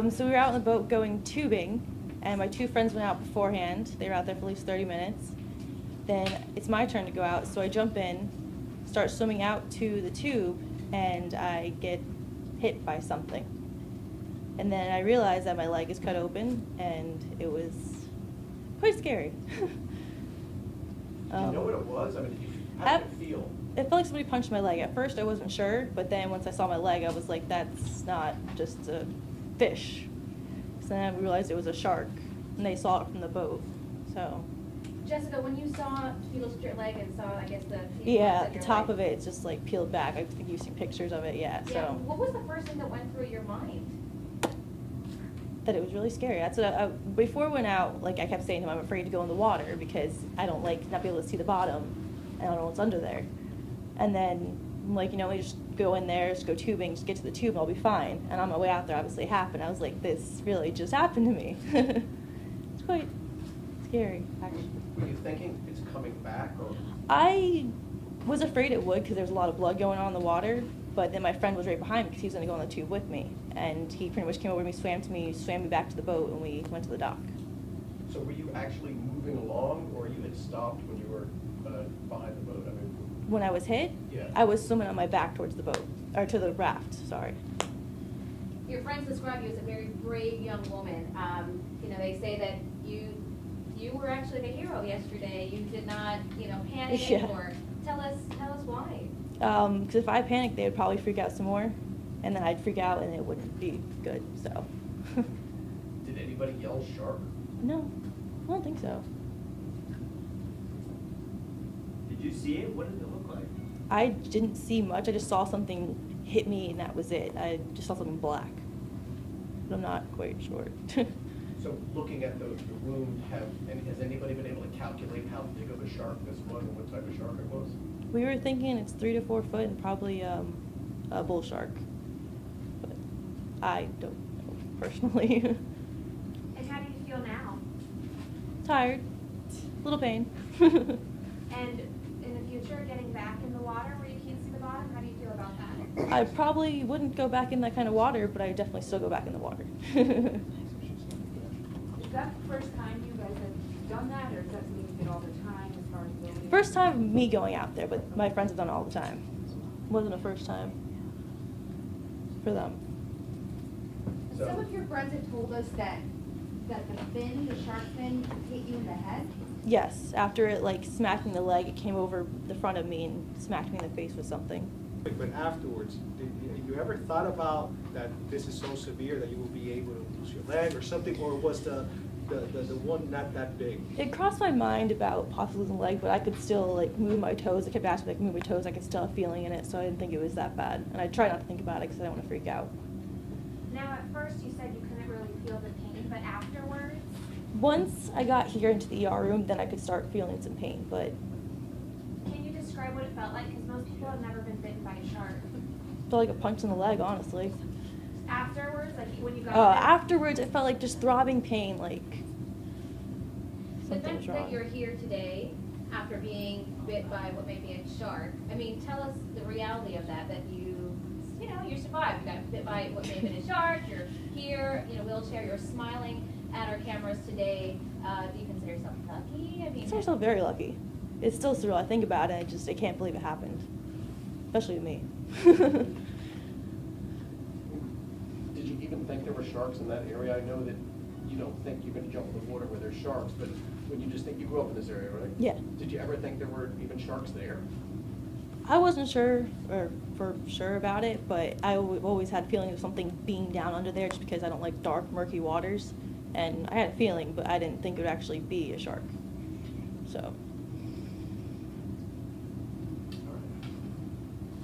So we were out on the boat going tubing, and my two friends went out beforehand. They were out there for at least 30 minutes. Then it's my turn to go out, so I jump in, start swimming out to the tube, and I get hit by something. And then I realized that my leg is cut open, and it was quite scary. Do you know what it was? I mean, how did it feel? It felt like somebody punched my leg. At first, I wasn't sure, but then once I saw my leg, I was like, that's not just a fish. So then I realized it was a shark, and they saw it from the boat. So. Jessica, when you looked at your leg and saw, I guess, the top of it, it's just like peeled back. I think you've seen pictures of it, yeah. So. What was the first thing that went through your mind? That it was really scary. That's what before we went out, like I kept saying to him, I'm afraid to go in the water because I don't like not be able to see the bottom. I don't know what's under there. And then I'm like, we just go in there, just go tubing, just get to the tube, and I'll be fine. And on my way out there, obviously it happened. I was like, this really just happened to me. It's quite scary, actually. Were you thinking it's coming back? Or? I was afraid it would because there was a lot of blood going on in the water. But then my friend was right behind me because he was going to go on the tube with me. And he pretty much came over to me, swam me back to the boat, and we went to the dock. So were you actually moving along, or you had stopped when you were behind the boat? I mean, when I was hit, yeah. I was swimming on my back towards the boat, or to the raft, sorry. Your friends describe you as a very brave young woman. They say that you were actually the hero yesterday. You did not, panic anymore. Tell us why. Because if I panicked, they would probably freak out some more, and then I'd freak out, and it wouldn't be good, so. Did anybody yell shark? No, I don't think so. Did you see it? What did it look like? I didn't see much. I just saw something hit me, and that was it. I just saw something black, but I'm not quite sure. So looking at the wound, has anybody been able to calculate how big of a shark this was and what type of shark it was? We were thinking it's 3 to 4 foot and probably a bull shark, but I don't know personally. And how do you feel now? Tired, a little pain. And in the future, getting back in the water where you can't see the bottom, how do you feel about that? I probably wouldn't go back in that kind of water, but I would definitely still go back in the water. Is that the first time you guys have done that, or is that something you did all the time as far as building? First time me going out there, but my friends have done it all the time. Wasn't a first time for them. So, some of your friends have told us that the shark fin, hit you in the head. Yes, after it smacked me in the leg, it came over the front of me and smacked me in the face with something. But afterwards, did you ever thought about that this is so severe that you will be able to lose your leg or something, or was the one not that big? It crossed my mind about possibly losing a leg, but I could still move my toes. I kept asking move my toes. I could still have feeling in it, so I didn't think it was that bad. And I tried not to think about it because I didn't want to freak out. Now, at first you said you couldn't really feel the pain, but afterwards? Once I got here into the ER room, then I could start feeling some pain, but... Can you describe what it felt like? Because most people have never been bitten by a shark. It felt like a punch in the leg, honestly. Afterwards, when you got afterwards, it felt like just throbbing pain, the something was fact wrong. that you're here today after being bit by what may be a shark, I mean, tell us the reality of that you survived. You got bit by what may have been a shark, you're here in a wheelchair, you're smiling at our cameras today. Do you consider yourself lucky? I consider myself very lucky. It's still surreal. I think about it, I can't believe it happened. Especially to me. did you even think there were sharks in that area? I know that you don't think you're going to jump in the water where there's sharks, but when you just think you grew up in this area, right? Yeah. Did you ever think there were even sharks there? I wasn't sure for sure about it, but I always had a feeling of something being down under there just because I don't like dark, murky waters. And I had a feeling, but I didn't think it would actually be a shark. So.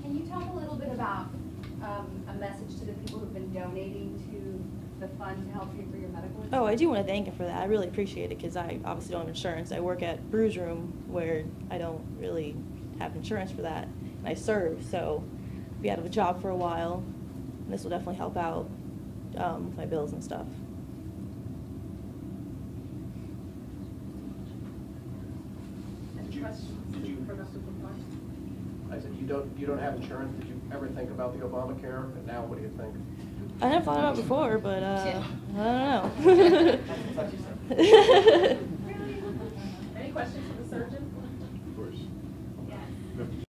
Can you talk a little bit about a message to the people who've been donating to the fund to help you for your medical expenses? Oh, I do want to thank him for that. I really appreciate it because I obviously don't have insurance. I work at Brews Room where I don't really have insurance for that. And I serve, so I'll be out of a job for a while. And this will definitely help out with my bills and stuff. I said, you don't have insurance. Did you ever think about the Obamacare? And now what do you think? I never thought about it before, but Yeah. I don't know. Touchy subject.